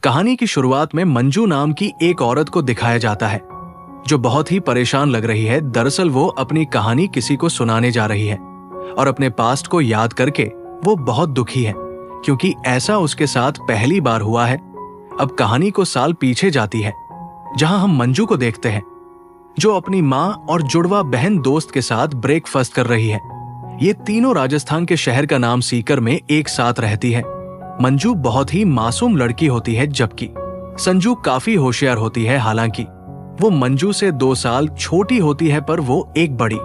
कहानी की शुरुआत में मंजू नाम की एक औरत को दिखाया जाता है जो बहुत ही परेशान लग रही है। दरअसल वो अपनी कहानी किसी को सुनाने जा रही है और अपने पास्ट को याद करके वो बहुत दुखी है क्योंकि ऐसा उसके साथ पहली बार हुआ है। अब कहानी को साल पीछे जाती है जहां हम मंजू को देखते हैं जो अपनी माँ और जुड़वा बहन दोस्त के साथ ब्रेकफास्ट कर रही है। ये तीनों राजस्थान के शहर का नाम सीकर में एक साथ रहती है। मंजू बहुत ही मासूम लड़की होती है जबकि संजू काफी होशियार होती है। हालांकि वो मंजू से 2 साल छोटी होती है पर वो एक बड़ी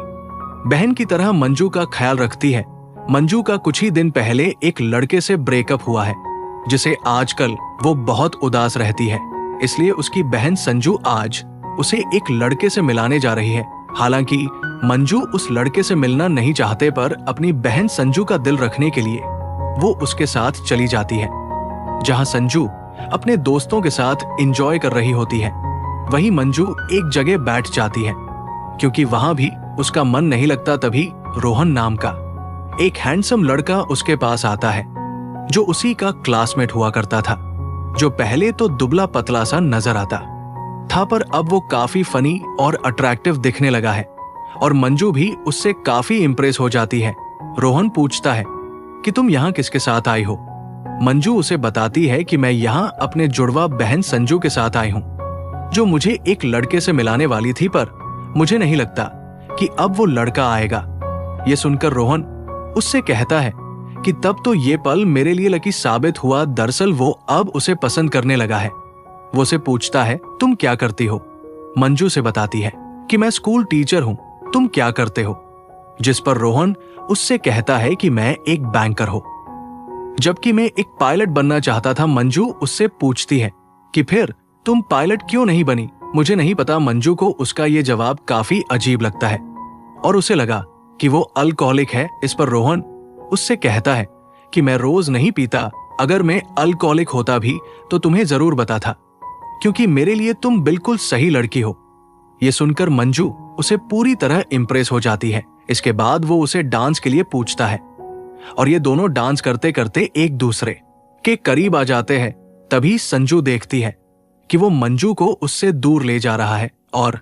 बहन की तरह मंजू का ख्याल रखती है। मंजू का कुछ ही दिन पहले एक लड़के से ब्रेकअप हुआ है जिसे आजकल वो बहुत उदास रहती है, इसलिए उसकी बहन संजू आज उसे एक लड़के से मिलाने जा रही है। हालांकि मंजू उस लड़के से मिलना नहीं चाहते पर अपनी बहन संजू का दिल रखने के लिए वो उसके साथ चली जाती है। जहां संजू अपने दोस्तों के साथ एंजॉय कर रही होती है वहीं मंजू एक जगह बैठ जाती है क्योंकि वहां भी उसका मन नहीं लगता। तभी रोहन नाम का एक हैंडसम लड़का उसके पास आता है जो उसी का क्लासमेट हुआ करता था, जो पहले तो दुबला पतला सा नजर आता था पर अब वो काफी फनी और अट्रैक्टिव दिखने लगा है और मंजू भी उससे काफी इंप्रेस हो जाती है। रोहन पूछता है कि तुम यहाँ किसके साथ आई हो। मंजू उसे बताती है कि मैं यहाँ अपने जुड़वा बहन संजू के साथ आई हूँ जो मुझे एक लड़के से मिलाने वाली थी पर मुझे नहीं लगता कि अब वो लड़का आएगा। ये सुनकर रोहन उससे कहता है कि तब तो ये पल मेरे लिए लकी साबित हुआ। दरअसल वो अब उसे पसंद करने लगा है। वो उसे पूछता है तुम क्या करती हो। मंजू से बताती है कि मैं स्कूल टीचर हूँ, तुम क्या करते हो। जिस पर रोहन उससे कहता है कि मैं एक बैंकर हूं जबकि मैं एक पायलट बनना चाहता था। मंजू उससे पूछती है कि फिर तुम पायलट क्यों नहीं बनी। मुझे नहीं पता। मंजू को उसका ये जवाब काफी अजीब लगता है और उसे लगा कि वो अल्कोहलिक है। इस पर रोहन उससे कहता है कि मैं रोज नहीं पीता, अगर मैं अल्कोहलिक होता भी तो तुम्हें जरूर बताता क्योंकि मेरे लिए तुम बिल्कुल सही लड़की हो। ये सुनकर मंजू उसे पूरी तरह इंप्रेस हो जाती है। इसके बाद वो उसे डांस के लिए पूछता है और ये दोनों डांस करते करते एक दूसरे के करीब आ जाते हैं। तभी संजू देखती है कि वो मंजू को उससे दूर ले जा रहा है और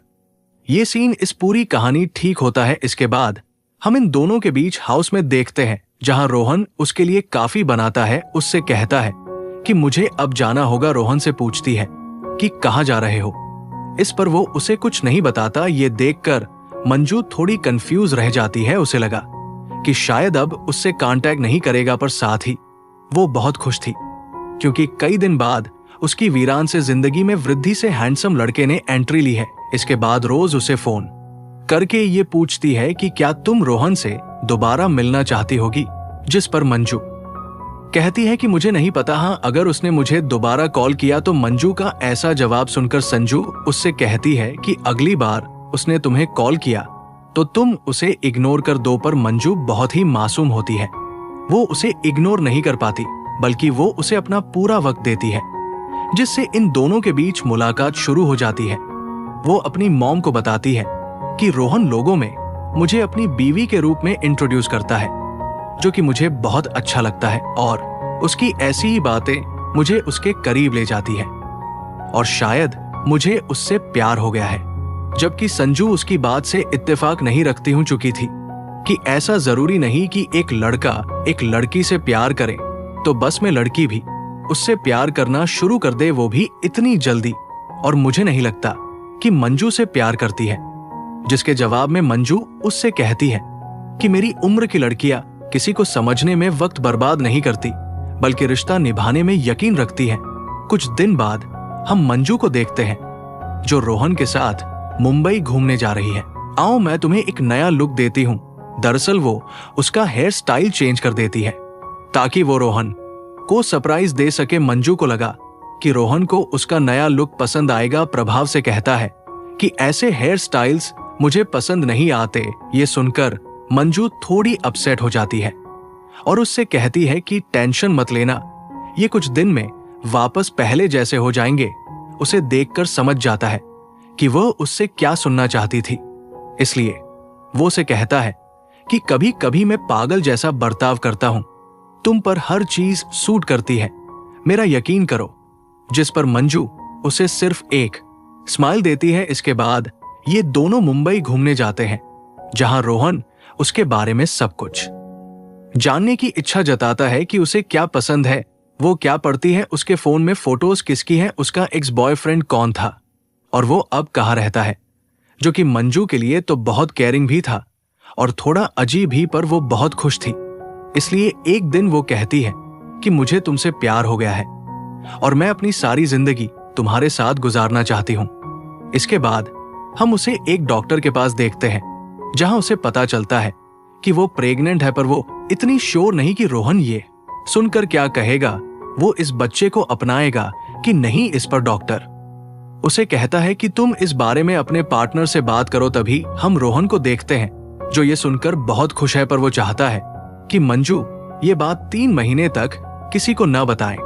ये सीन इस पूरी कहानी ठीक होता है। इसके बाद हम इन दोनों के बीच हाउस में देखते हैं जहां रोहन उसके लिए काफी बनाता है। उससे कहता है कि मुझे अब जाना होगा। रोहन से पूछती है कि कहाँ जा रहे हो। इस पर वो उसे कुछ नहीं बताता। ये देखकर मंजू थोड़ी कंफ्यूज रह जाती है। उसे लगा कि शायद अब उससे कांटेक्ट नहीं करेगा पर साथ ही वो बहुत खुश थी क्योंकि कई दिन बाद उसकी वीरान से जिंदगी में वृद्धि से हैंडसम लड़के ने एंट्री ली है। इसके बाद रोज उसे फोन करके ये पूछती है कि क्या तुम रोहन से दोबारा मिलना चाहती होगी। जिस पर मंजू कहती है कि मुझे नहीं पता। हाँ, अगर उसने मुझे दोबारा कॉल किया तो। मंजू का ऐसा जवाब सुनकर संजू उससे कहती है कि अगली बार उसने तुम्हें कॉल किया तो तुम उसे इग्नोर कर दो। पर मंजू बहुत ही मासूम होती है, वो उसे इग्नोर नहीं कर पाती बल्कि वो उसे अपना पूरा वक्त देती है जिससे इन दोनों के बीच मुलाकात शुरू हो जाती है। वो अपनी मॉम को बताती है कि रोहन लोगों में मुझे अपनी बीवी के रूप में इंट्रोड्यूस करता है जो कि मुझे बहुत अच्छा लगता है और उसकी ऐसी ही बातें मुझे उसके करीब ले जाती है और शायद मुझे उससे प्यार हो गया है। जबकि संजू उसकी बात से इत्तेफाक नहीं रखती हूं चुकी थी कि ऐसा जरूरी नहीं कि एक लड़का एक लड़की से प्यार करे तो बस में लड़की भी उससे प्यार करना शुरू कर दे, वो भी इतनी जल्दी। और मुझे नहीं लगता कि मंजू से प्यार करती है। जिसके जवाब में मंजू उससे कहती है कि मेरी उम्र की लड़कियां किसी को समझने में वक्त बर्बाद नहीं करती बल्कि रिश्ता निभाने में यकीन रखती है। कुछ दिन बाद हम मंजू को देखते हैं जो रोहन के साथ मुंबई घूमने जा रही है। आओ मैं तुम्हें एक नया लुक देती हूँ। दरअसल वो उसका हेयर स्टाइल चेंज कर देती है ताकि वो रोहन को सरप्राइज दे सके। मंजू को लगा कि रोहन को उसका नया लुक पसंद आएगा। प्रभाव से कहता है कि ऐसे हेयर स्टाइल्स मुझे पसंद नहीं आते। ये सुनकर मंजू थोड़ी अपसेट हो जाती है और उससे कहती है कि टेंशन मत लेना, ये कुछ दिन में वापस पहले जैसे हो जाएंगे। उसे देखकर समझ जाता है कि वह उससे क्या सुनना चाहती थी, इसलिए वो उसे कहता है कि कभी कभी मैं पागल जैसा बर्ताव करता हूं, तुम पर हर चीज सूट करती है, मेरा यकीन करो। जिस पर मंजू उसे सिर्फ एक स्माइल देती है। इसके बाद ये दोनों मुंबई घूमने जाते हैं, जहां रोहन उसके बारे में सब कुछ जानने की इच्छा जताता है कि उसे क्या पसंद है, वो क्या पढ़ती है, उसके फोन में फोटोज किसकी हैं, उसका एक्स बॉयफ्रेंड कौन था और वो अब कहाँ रहता है, जो कि मंजू के लिए तो बहुत केयरिंग भी था और थोड़ा अजीब भी, पर वो बहुत खुश थी। इसलिए एक दिन वो कहती है कि मुझे तुमसे प्यार हो गया है और मैं अपनी सारी जिंदगी तुम्हारे साथ गुजारना चाहती हूं। इसके बाद हम उसे एक डॉक्टर के पास देखते हैं, जहां उसे पता चलता है कि वो प्रेग्नेंट है, पर वो इतनी श्योर नहीं कि रोहन ये सुनकर क्या कहेगा, वो इस बच्चे को अपनाएगा कि नहीं। इस पर डॉक्टर उसे कहता है कि तुम इस बारे में अपने पार्टनर से बात करो। तभी हम रोहन को देखते हैं, जो ये सुनकर बहुत खुश है, पर वो चाहता है कि मंजू ये बात 3 महीने तक किसी को न बताए,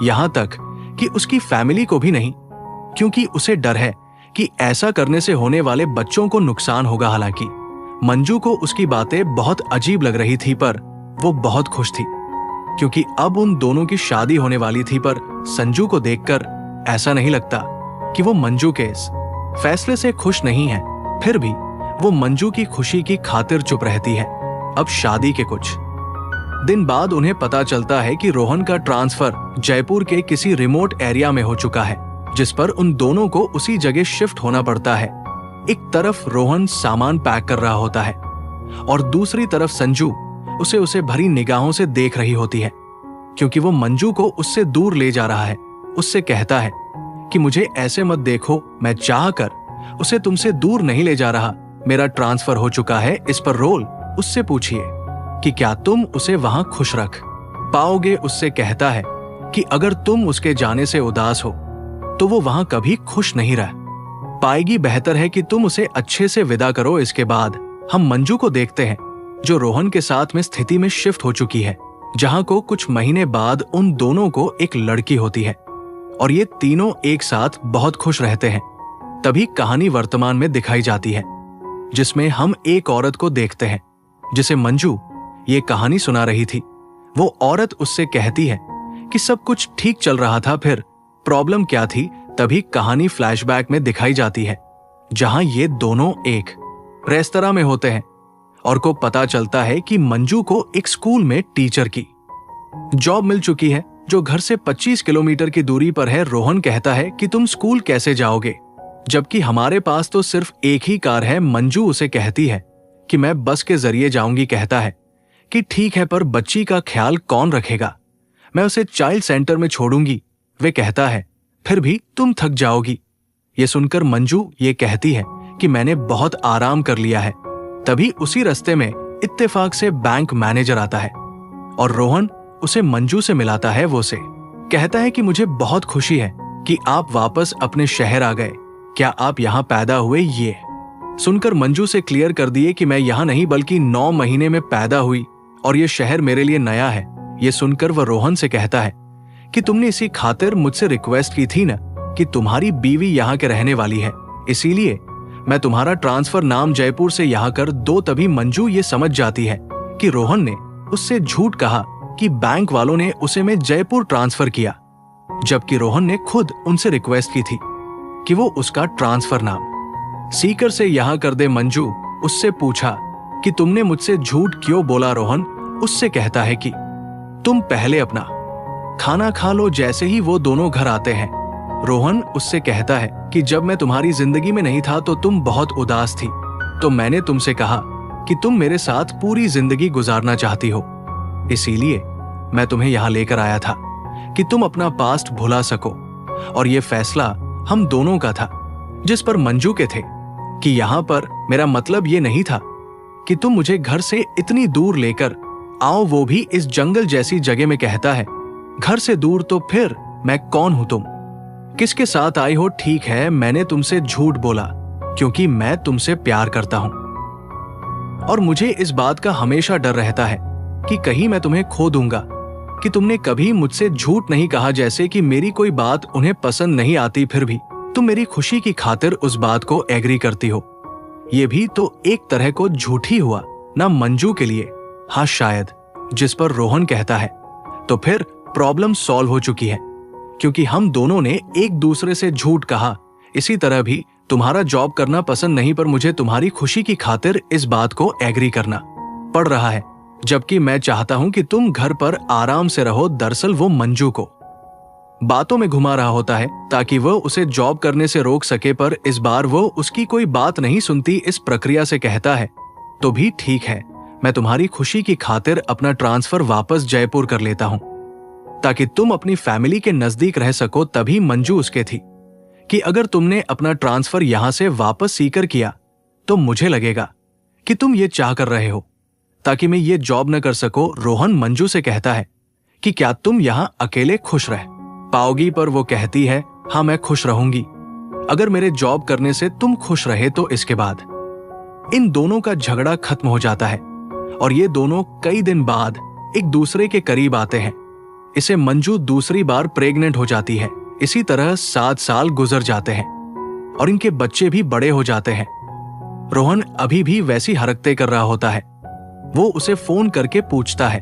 यहां तक कि उसकी फैमिली को भी नहीं, क्योंकि उसे डर है कि ऐसा करने से होने वाले बच्चों को नुकसान होगा। हालांकि मंजू को उसकी बातें बहुत अजीब लग रही थी, पर वो बहुत खुश थी क्योंकि अब उन दोनों की शादी होने वाली थी। पर संजू को देखकर ऐसा नहीं लगता कि वो मंजू के इस फैसले से खुश नहीं है। फिर भी वो मंजू की खुशी की खातिर चुप रहती है। अब शादी के कुछ दिन बाद उन्हें पता चलता है कि रोहन का ट्रांसफर जयपुर के किसी रिमोट एरिया में हो चुका है, जिस पर उन दोनों को उसी जगह शिफ्ट होना पड़ता है। एक तरफ रोहन सामान पैक कर रहा होता है और दूसरी तरफ संजू उसे भरी निगाहों से देख रही होती है, क्योंकि वो मंजू को उससे दूर ले जा रहा है। उससे कहता है कि मुझे ऐसे मत देखो, मैं चाहकर उसे तुमसे दूर नहीं ले जा रहा, मेरा ट्रांसफर हो चुका है। इस पर रोल उससे पूछिए कि क्या तुम उसे वहां खुश रख पाओगे। उससे कहता है कि अगर तुम उसके जाने से उदास हो तो वो वहां कभी खुश नहीं रह पाएगी, बेहतर है कि तुम उसे अच्छे से विदा करो। इसके बाद हम मंजू को देखते हैं, जो रोहन के साथ में स्थिति में शिफ्ट हो चुकी है, जहां को कुछ महीने बाद उन दोनों को एक लड़की होती है और ये तीनों एक साथ बहुत खुश रहते हैं। तभी कहानी वर्तमान में दिखाई जाती है, जिसमें हम एक औरत को देखते हैं जिसे मंजू ये कहानी सुना रही थी। वो औरत उससे कहती है कि सब कुछ ठीक चल रहा था, फिर प्रॉब्लम क्या थी। तभी कहानी फ्लैशबैक में दिखाई जाती है, जहां ये दोनों एक रेस्तरां में होते हैं और को पता चलता है कि मंजू को एक स्कूल में टीचर की जॉब मिल चुकी है, जो घर से 25 किलोमीटर की दूरी पर है। रोहन कहता है कि तुम स्कूल कैसे जाओगे, जबकि हमारे पास तो सिर्फ एक ही कार है। मंजू उसे कहती है कि मैं बस के जरिए जाऊंगी। कहता है कि ठीक है, पर बच्ची का ख्याल कौन रखेगा, मैं उसे चाइल्ड सेंटर में छोड़ूंगी। वे कहता है फिर भी तुम थक जाओगी। ये सुनकर मंजू ये कहती है कि मैंने बहुत आराम कर लिया है। तभी उसी रास्ते में इत्तेफाक से बैंक मैनेजर आता है और रोहन उसे मंजू से मिलाता है। वो से कहता है कि मुझे बहुत खुशी है कि आप वापस अपने शहर आ गए, क्या आप यहाँ पैदा हुए। ये सुनकर मंजू से क्लियर कर दिए कि मैं यहाँ नहीं बल्कि 9 महीने में पैदा हुई और ये शहर मेरे लिए नया है। ये सुनकर वह रोहन से कहता है कि तुमने इसी खातिर मुझसे रिक्वेस्ट की थी ना कि तुम्हारी बीवी यहाँ के रहने वाली है, इसीलिए मैं तुम्हारा ट्रांसफर नाम जयपुर से यहाँ कर दो। तभी मंजू ये समझ जाती है कि रोहन ने उससे झूठ कहा कि बैंक वालों ने उसे में जयपुर ट्रांसफर किया, जबकि रोहन ने खुद उनसे रिक्वेस्ट की थी कि वो उसका ट्रांसफर नाम सीकर से यहाँ कर दे। मंजू उससे पूछा कि तुमने मुझसे झूठ क्यों बोला। रोहन उससे कहता है कि तुम पहले अपना खाना खा लो। जैसे ही वो दोनों घर आते हैं, रोहन उससे कहता है कि जब मैं तुम्हारी जिंदगी में नहीं था तो तुम बहुत उदास थी, तो मैंने तुमसे कहा कि तुम मेरे साथ पूरी जिंदगी गुजारना चाहती हो, इसीलिए मैं तुम्हें यहां लेकर आया था कि तुम अपना पास्ट भुला सको। और ये फैसला हम दोनों का था, जिस पर मंजू के थे कि यहां पर मेरा मतलब ये नहीं था कि तुम मुझे घर से इतनी दूर लेकर आओ, वो भी इस जंगल जैसी जगह में। कहता है घर से दूर, तो फिर मैं कौन हूं, तुम किसके साथ आई हो। ठीक है, मैंने तुमसे झूठ बोला क्योंकि मैं तुमसे प्यार करता हूं और मुझे इस बात का हमेशा डर रहता है कि कहीं मैं तुम्हें खो दूंगा, कि तुमने कभी मुझसे झूठ नहीं कहा, जैसे कि मेरी कोई बात उन्हें पसंद नहीं आती, फिर भी तुम मेरी खुशी की खातिर उस बात को एग्री करती हो। ये भी तो एक तरह को झूठ ही हुआ ना मंजू के लिए। हाँ शायद। जिस पर रोहन कहता है तो फिर प्रॉब्लम सॉल्व हो चुकी है। क्योंकि हम दोनों ने एक दूसरे से झूठ कहा। इसी तरह भी तुम्हारा जॉब करना पसंद नहीं, पर मुझे तुम्हारी खुशी की खातिर इस बात को एग्री करना पड़ रहा है, जबकि मैं चाहता हूं कि तुम घर पर आराम से रहो। दरअसल वो मंजू को बातों में घुमा रहा होता है ताकि वह उसे जॉब करने से रोक सके, पर इस बार वो उसकी कोई बात नहीं सुनती। इस प्रक्रिया से कहता है, तो भी ठीक है, मैं तुम्हारी खुशी की खातिर अपना ट्रांसफर वापस जयपुर कर लेता हूं ताकि तुम अपनी फैमिली के नजदीक रह सको। तभी मंजू उसके थी कि अगर तुमने अपना ट्रांसफर यहां से वापस सीकर किया तो मुझे लगेगा कि तुम ये चाह कर रहे हो ताकि मैं ये जॉब न कर सको। रोहन मंजू से कहता है कि क्या तुम यहां अकेले खुश रह पाओगी, पर वो कहती है, हाँ मैं खुश रहूंगी अगर मेरे जॉब करने से तुम खुश रहे तो। इसके बाद इन दोनों का झगड़ा खत्म हो जाता है और ये दोनों कई दिन बाद एक दूसरे के करीब आते हैं। इसे मंजू दूसरी बार प्रेग्नेंट हो जाती है। इसी तरह 7 साल गुजर जाते हैं और इनके बच्चे भी बड़े हो जाते हैं। रोहन अभी भी वैसी हरकतें कर रहा होता है। वो उसे फोन करके पूछता है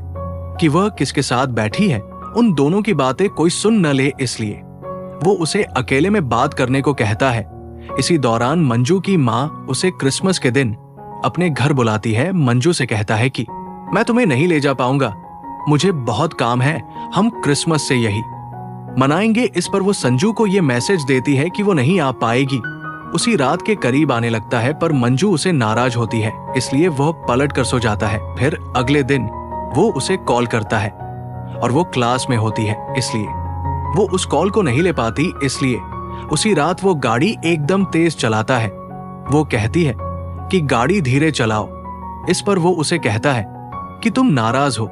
कि वह किसके साथ बैठी है। उन दोनों की बातें कोई सुन न ले, इसलिए वो उसे अकेले में बात करने को कहता है। इसी दौरान मंजू की माँ उसे क्रिसमस के दिन अपने घर बुलाती है। मंजू से कहता है कि मैं तुम्हें नहीं ले जा पाऊंगा, मुझे बहुत काम है, हम क्रिसमस से यही मनाएंगे। इस पर वो संजू को ये मैसेज देती है कि वो नहीं आ पाएगी। उसी रात के करीब आने लगता है, पर मंजू उसे नाराज होती है, इसलिए वह पलट कर सो जाता है। फिर अगले दिन वो उसे कॉल करता है और वो क्लास में होती है, इसलिए वो उस कॉल को नहीं ले पाती। इसलिए उसी रात वो गाड़ी एकदम तेज चलाता है। वो कहती है कि गाड़ी धीरे चलाओ। इस पर वो उसे कहता है कि तुम नाराज हो,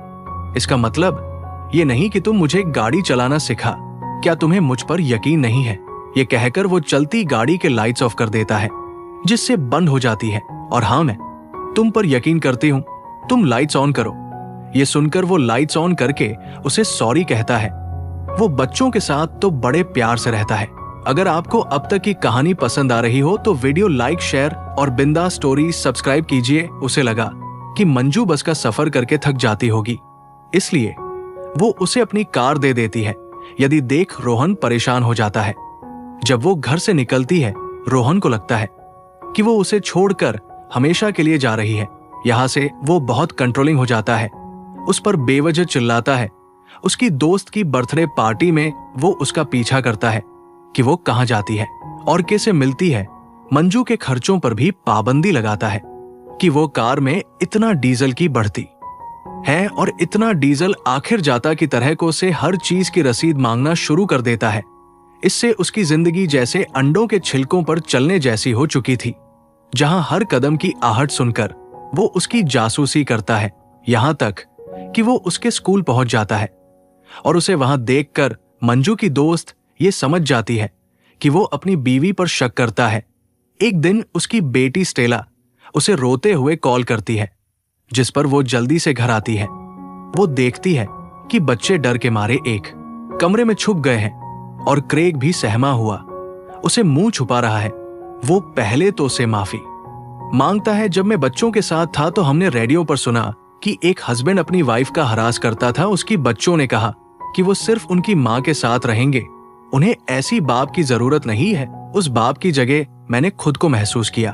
इसका मतलब ये नहीं कि तुम मुझे गाड़ी चलाना सिखा, क्या तुम्हें मुझ पर यकीन नहीं है। ये कहकर वो चलती गाड़ी के लाइट्स ऑफ कर देता है, जिससे बंद हो जाती है। और हाँ, मैं तुम पर यकीन करती हूं, तुम लाइट्स ऑन करो। ये सुनकर वो लाइट्स ऑन करके उसे सॉरी कहता है। वो बच्चों के साथ तो बड़े प्यार से रहता है। अगर आपको अब तक की कहानी पसंद आ रही हो तो वीडियो लाइक, शेयर और बिंदा स्टोरी सब्सक्राइब कीजिए। उसे लगा कि मंजू बस का सफर करके थक जाती होगी, इसलिए वो उसे अपनी कार दे देती है। यदि देख रोहन परेशान हो जाता है। जब वो घर से निकलती है, रोहन को लगता है कि वो उसे छोड़कर हमेशा के लिए जा रही है। यहां से वो बहुत कंट्रोलिंग हो जाता है, उस पर बेवजह चिल्लाता है। उसकी दोस्त की बर्थडे पार्टी में वो उसका पीछा करता है कि वो कहां जाती है और कैसे मिलती है। मंजू के खर्चों पर भी पाबंदी लगाता है कि वो कार में इतना डीजल की बढ़ती है और इतना डीजल आखिर जाता की तरह को उसे हर चीज की रसीद मांगना शुरू कर देता है। इससे उसकी जिंदगी जैसे अंडों के छिलकों पर चलने जैसी हो चुकी थी, जहां हर कदम की आहट सुनकर वो उसकी जासूसी करता है। यहां तक कि वो उसके स्कूल पहुंच जाता है और उसे वहां देखकर मंजू की दोस्त ये समझ जाती है कि वो अपनी बीवी पर शक करता है। एक दिन उसकी बेटी स्टेला उसे रोते हुए कॉल करती है, जिस पर वो जल्दी से घर आती है। वो देखती है कि बच्चे डर के मारे एक कमरे में छुप गए हैं और क्रेग भी सहमा हुआ उसे मुंह छुपा रहा है। वो पहले तो उसे माफी मांगता है। जब मैं बच्चों के साथ था तो हमने रेडियो पर सुना कि एक हस्बैंड अपनी वाइफ का हरास करता था। उसकी बच्चों ने कहा कि वो सिर्फ उनकी माँ के साथ रहेंगे, उन्हें ऐसी बाप की जरूरत नहीं है। उस बाप की जगह मैंने खुद को महसूस किया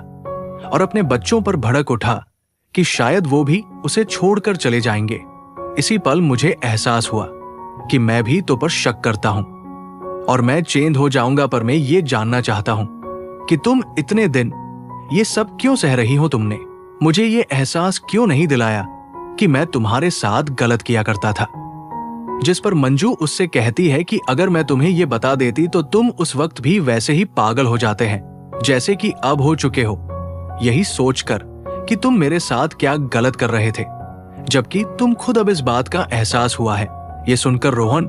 और अपने बच्चों पर भड़क उठा कि शायद वो भी उसे छोड़कर चले जाएंगे। इसी पल मुझे एहसास हुआ कि मैं भी तो पर शक करता हूं और मैं चेंज हो जाऊंगा, पर मैं ये जानना चाहता हूं कि तुम इतने दिन ये सब क्यों सह रही हो। तुमने मुझे ये एहसास क्यों नहीं दिलाया कि मैं तुम्हारे साथ गलत किया करता था। जिस पर मंजू उससे कहती है कि अगर मैं तुम्हें ये बता देती तो तुम उस वक्त भी वैसे ही पागल हो जाते हैं जैसे कि अब हो चुके हो, यही सोचकर कि तुम मेरे साथ क्या गलत कर रहे थे, जबकि तुम खुद अब इस बात का एहसास हुआ है। ये सुनकर रोहन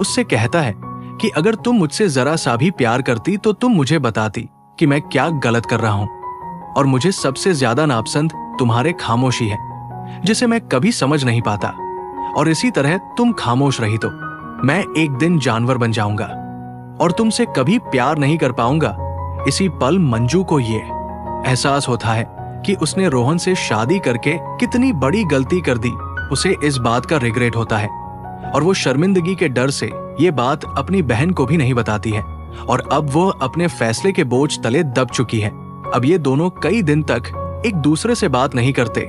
उससे कहता है कि अगर तुम मुझसे जरा सा भी प्यार करती तो तुम मुझे बताती कि मैं क्या गलत कर रहा हूं। और मुझे सबसे ज्यादा नापसंद तुम्हारे खामोशी है, जिसे मैं कभी समझ नहीं पाता। और इसी तरह तुम खामोश रही तो मैं एक दिन जानवर बन जाऊंगा और तुमसे कभी प्यार नहीं कर पाऊंगा। इसी पल मंजू को ये एहसास होता है कि उसने रोहन से शादी करके कितनी बड़ी गलती कर दी। उसे इस बात का रिग्रेट होता है और वो शर्मिंदगी के डर से ये बात अपनी बहन को भी नहीं बताती है और अब वो अपने फैसले के बोझ तले दब चुकी है। अब ये दोनों कई दिन तक एक दूसरे से बात नहीं करते,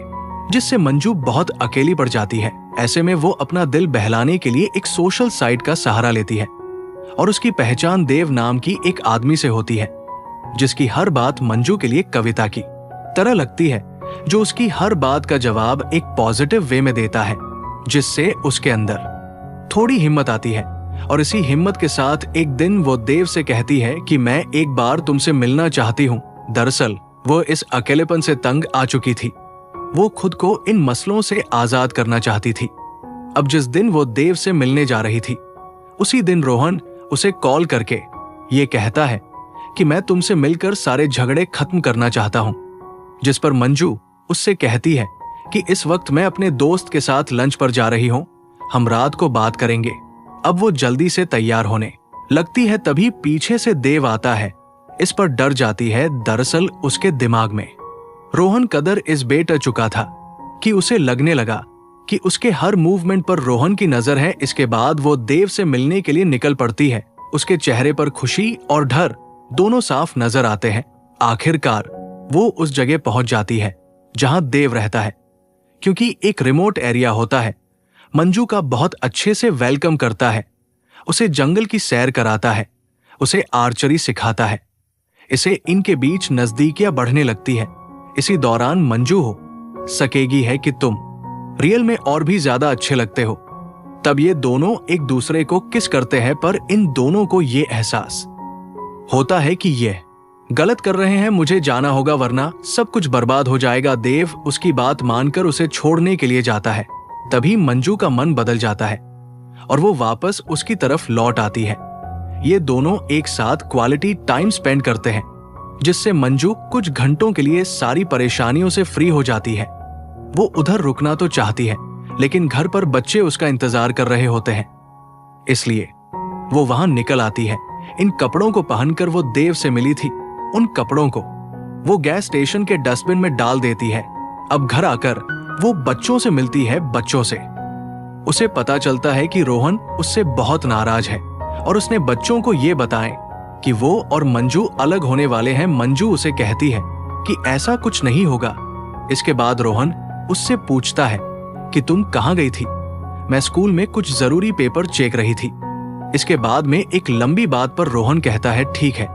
जिससे मंजू बहुत अकेली पड़ जाती है। ऐसे में वो अपना दिल बहलाने के लिए एक सोशल साइट का सहारा लेती है और उसकी पहचान देव नाम की एक आदमी से होती है, जिसकी हर बात मंजू के लिए कविता की तरह लगती है, जो उसकी हर बात का जवाब एक पॉजिटिव वे में देता है, जिससे उसके अंदर थोड़ी हिम्मत आती है। और इसी हिम्मत के साथ एक दिन वो देव से कहती है कि मैं एक बार तुमसे मिलना चाहती हूँ। दरअसल वो इस अकेलेपन से तंग आ चुकी थी। वो खुद को इन मसलों से आजाद करना चाहती थी। अब जिस दिन वो देव से मिलने जा रही थी, उसी दिन रोहन उसे कॉल करके ये कहता है कि मैं तुमसे मिलकर सारे झगड़े खत्म करना चाहता हूं। जिस पर मंजू उससे कहती है कि इस वक्त मैं अपने दोस्त के साथ लंच पर जा रही हूं, हम रात को बात करेंगे। अब वो जल्दी से तैयार होने लगती है, तभी पीछे से देव आता है। इस पर डर जाती है। दरअसल उसके दिमाग में रोहन कदर इस बेट चुका था कि उसे लगने लगा कि उसके हर मूवमेंट पर रोहन की नजर है। इसके बाद वो देव से मिलने के लिए निकल पड़ती है। उसके चेहरे पर खुशी और डर दोनों साफ नजर आते हैं। आखिरकार वो उस जगह पहुंच जाती है जहां देव रहता है। क्योंकि एक रिमोट एरिया होता है, मंजू का बहुत अच्छे से वेलकम करता है, उसे जंगल की सैर कराता है, उसे आर्चरी सिखाता है। इसे इनके बीच नजदीकियां बढ़ने लगती है। इसी दौरान मंजू हो सकेगी है कि तुम रियल में और भी ज्यादा अच्छे लगते हो। तब ये दोनों एक दूसरे को किस करते हैं, पर इन दोनों को ये एहसास होता है कि ये गलत कर रहे हैं, मुझे जाना होगा वरना सब कुछ बर्बाद हो जाएगा। देव उसकी बात मानकर उसे छोड़ने के लिए जाता है। तभी मंजू का मन बदल जाता है और वो वापस उसकी तरफ लौट आती है। ये दोनों एक साथ क्वालिटी टाइम स्पेंड करते हैं, जिससे मंजू कुछ घंटों के लिए सारी परेशानियों से फ्री हो जाती है। वो उधर रुकना तो चाहती है, लेकिन घर पर बच्चे उसका इंतजार कर रहे होते हैं, इसलिए वो वहां निकल आती है। इन कपड़ों को पहनकर वो देव से मिली थी। उन कपड़ों को वो गैस स्टेशन के डस्टबिन में डाल देती है। अब घर आकर वो बच्चों से मिलती है। बच्चों से उसे पता चलता है कि रोहन उससे बहुत नाराज है और उसने बच्चों को ये बताएं कि वो और मंजू अलग होने वाले हैं। मंजू उसे कहती है कि ऐसा कुछ नहीं होगा। इसके बाद रोहन उससे पूछता है कि तुम कहां गई थी? मैं स्कूल में कुछ जरूरी पेपर चेक रही थी। इसके बाद में एक लंबी बात पर रोहन कहता है ठीक है,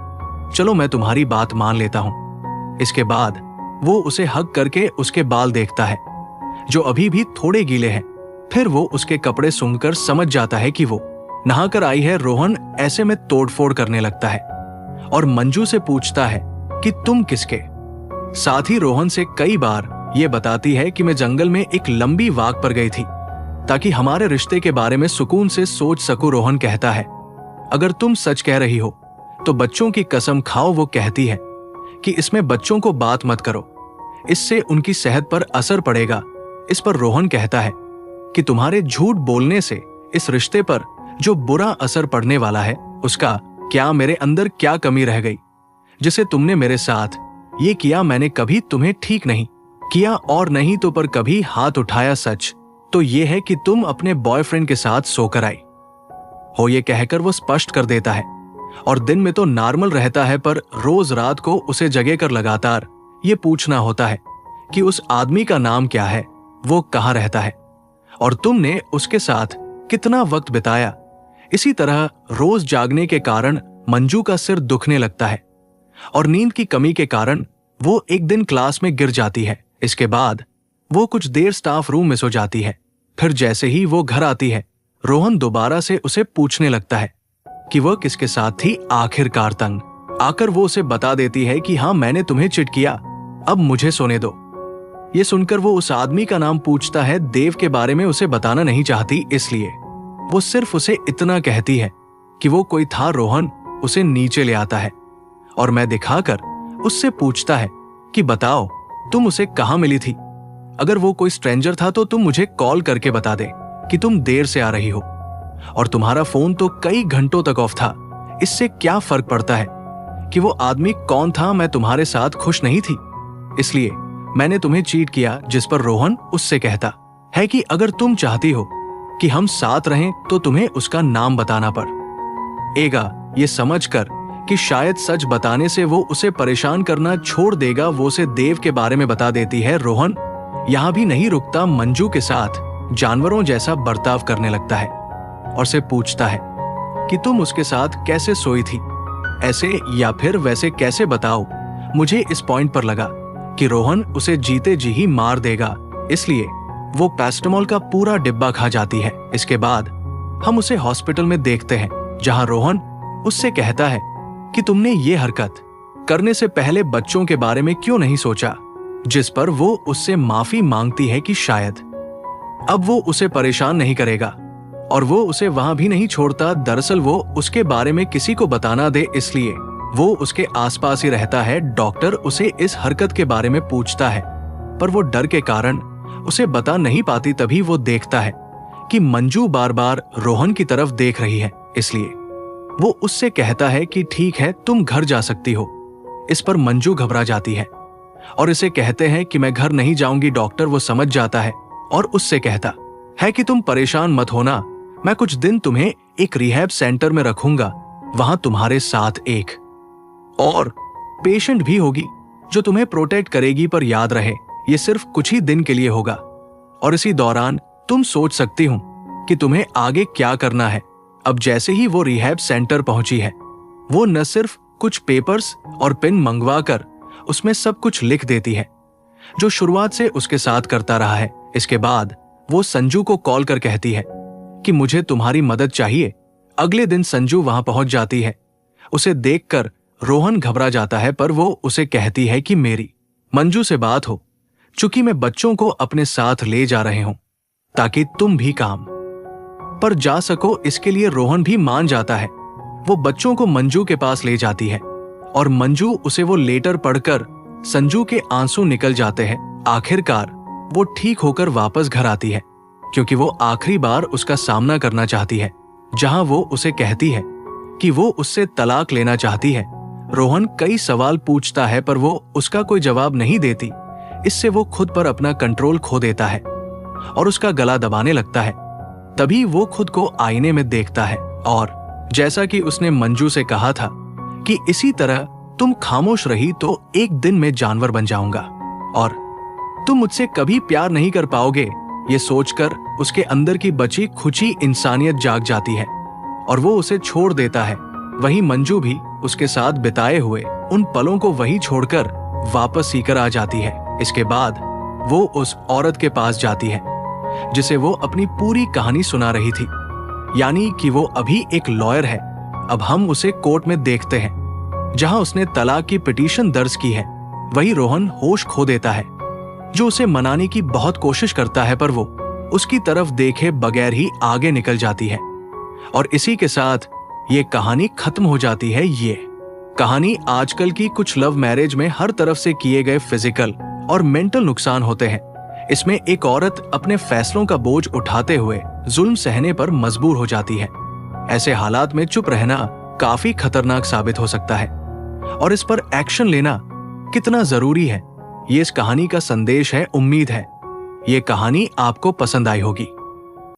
चलो मैं तुम्हारी बात मान लेता हूं। इसके बाद वो उसे हग करके उसके बाल देखता है, जो अभी भी थोड़े गीले हैं। फिर वो उसके कपड़े सूंघकर समझ जाता है कि वो नहाकर आई है। रोहन ऐसे में तोड़फोड़ करने लगता है और मंजू से पूछता है कि तुम किसके? साथ ही रोहन से कई बार ये बताती है कि मैं जंगल में एक लंबी वॉक पर गई थी ताकि हमारे रिश्ते के बारे में सुकून से सोच सकूं। रोहन कहता है अगर तुम सच कह रही हो तो बच्चों की कसम खाओ। वो कहती है कि इसमें बच्चों को बात मत करो, इससे उनकी सेहत पर असर पड़ेगा। इस पर रोहन कहता है कि तुम्हारे झूठ बोलने से इस रिश्ते पर जो बुरा असर पड़ने वाला है, उसका क्या, मेरे अंदर क्या कमी रह गई जिसे तुमने मेरे साथ ये किया? मैंने कभी तुम्हें ठीक नहीं किया और नहीं तो पर कभी हाथ उठाया। सच तो ये है कि तुम अपने बॉयफ्रेंड के साथ सोकर आई हो। ये कहकर वो स्पष्ट कर देता है और दिन में तो नॉर्मल रहता है, पर रोज रात को उसे जगह कर लगातार ये पूछना होता है कि उस आदमी का नाम क्या है, वो कहाँ रहता है और तुमने उसके साथ कितना वक्त बिताया। इसी तरह रोज जागने के कारण मंजू का सिर दुखने लगता है और नींद की कमी के कारण वो एक दिन क्लास में गिर जाती है। इसके बाद वो कुछ देर स्टाफ रूम में सो जाती है। फिर जैसे ही वो घर आती है, रोहन दोबारा से उसे पूछने लगता है कि वह किसके साथ थी। आखिरकार तंग आकर वो उसे बता देती है कि हाँ, मैंने तुम्हें चिट किया, अब मुझे सोने दो। ये सुनकर वो उस आदमी का नाम पूछता है। देव के बारे में उसे बताना नहीं चाहती, इसलिए वो सिर्फ उसे इतना कहती है कि वो कोई था। रोहन उसे नीचे ले आता है और मैं दिखाकर उससे पूछता है कि बताओ तुम उसे कहां मिली थी? अगर वो कोई स्ट्रेंजर था तो तुम मुझे कॉल करके बता दे कि तुम देर से आ रही हो, और तुम्हारा फोन तो कई घंटों तक ऑफ था। इससे क्या फर्क पड़ता है कि वो आदमी कौन था? मैं तुम्हारे साथ खुश नहीं थी, इसलिए मैंने तुम्हें चीट किया। जिस पर रोहन उससे कहता है कि अगर तुम चाहती हो कि हम साथ रहें तो तुम्हें उसका नाम बताना पड़। एगा ये समझकर कि शायद सच बताने से वो उसे परेशान करना छोड़ देगा, वो उसे देव के बारे में बता देती है। रोहन यहाँ भी नहीं रुकता, मंजू के साथ जानवरों जैसा बर्ताव करने लगता है और से पूछता है कि तुम उसके साथ कैसे सोई थी, ऐसे या फिर वैसे कैसे बताओ। मुझे इस पॉइंट पर लगा कि रोहन उसे जीते जी ही मार देगा, इसलिए वो पैरासिटामोल का पूरा डिब्बा खा जाती है। इसके बाद हम उसे हॉस्पिटल में देखते हैं, जहां रोहन उससे कहता है कि तुमने ये हरकत करने से पहले बच्चों के बारे में क्यों नहीं सोचा, जिस पर वो उससे माफी मांगती है कि शायद अब वो उसे परेशान नहीं करेगा और वो उसे वहां भी नहीं छोड़ता। दरअसल वो उसके बारे में किसी को बताना दे, इसलिए वो उसके आसपास ही रहता है। डॉक्टर उसे इस हरकत के बारे में पूछता है, पर वो डर के कारण उसे बता नहीं पाती। तभी वो देखता है कि मंजू बार बार रोहन की तरफ देख रही है, इसलिए वो उससे कहता है कि ठीक है, तुम घर जा सकती हो। इस पर मंजू घबरा जाती है और इसे कहते हैं कि मैं घर नहीं जाऊंगी। डॉक्टर वो समझ जाता है और उससे कहता है कि तुम परेशान मत होना, मैं कुछ दिन तुम्हें एक रिहैब सेंटर में रखूंगा, वहां तुम्हारे साथ एक और पेशेंट भी होगी जो तुम्हें प्रोटेक्ट करेगी। पर याद रहे, ये सिर्फ कुछ ही दिन के लिए होगा और इसी दौरान तुम सोच सकती हो कि तुम्हें आगे क्या करना है। अब जैसे ही वो रिहैब सेंटर पहुंची है, वो न सिर्फ कुछ पेपर्स और पेन मंगवा कर उसमें सब कुछ लिख देती है, जो शुरुआत से उसके साथ करता रहा है। इसके बाद वो संजू को कॉल कर कहती है कि मुझे तुम्हारी मदद चाहिए। अगले दिन संजू वहां पहुंच जाती है। उसे देखकर रोहन घबरा जाता है, पर वो उसे कहती है कि मेरी मंजू से बात हो चूंकि मैं बच्चों को अपने साथ ले जा रहे हूं ताकि तुम भी काम पर जा सको। इसके लिए रोहन भी मान जाता है। वो बच्चों को मंजू के पास ले जाती है और मंजू उसे वो लेटर पढ़कर संजू के आंसू निकल जाते हैं। आखिरकार वो ठीक होकर वापस घर आती है, क्योंकि वो आखिरी बार उसका सामना करना चाहती है, जहां वो उसे कहती है कि वो उससे तलाक लेना चाहती है। रोहन कई सवाल पूछता है, पर वो उसका कोई जवाब नहीं देती। इससे वो खुद पर अपना कंट्रोल खो देता है और उसका गला दबाने लगता है। तभी वो खुद को आईने में देखता है और जैसा कि उसने मंजू से कहा था कि इसी तरह तुम खामोश रही तो एक दिन मैं जानवर बन जाऊंगा और तुम मुझसे कभी प्यार नहीं कर पाओगे। ये सोचकर उसके अंदर की बची खुची इंसानियत जाग जाती है और वो उसे छोड़ देता है। वहीं मंजू भी उसके साथ बिताए हुए उन पलों को वहीं छोड़कर वापस सीकर आ जाती है। इसके बाद वो उस औरत के पास जाती है जिसे वो अपनी पूरी कहानी सुना रही थी, यानी कि वो अभी एक लॉयर है। अब हम उसे कोर्ट में देखते हैं जहां उसने तलाक की पिटीशन दर्ज की है। वही रोहन होश खो देता है, जो उसे मनाने की बहुत कोशिश करता है, पर वो उसकी तरफ देखे बगैर ही आगे निकल जाती है। और इसी के साथ ये कहानी खत्म हो जाती है। ये कहानी आजकल की कुछ लव मैरिज में हर तरफ से किए गए फिजिकल और मेंटल नुकसान होते हैं। इसमें एक औरत अपने फैसलों का बोझ उठाते हुए जुल्म सहने पर मजबूर हो जाती है। ऐसे हालात में चुप रहना काफी खतरनाक साबित हो सकता है और इस पर एक्शन लेना कितना जरूरी है, ये इस कहानी का संदेश है। उम्मीद है ये कहानी आपको पसंद आई होगी।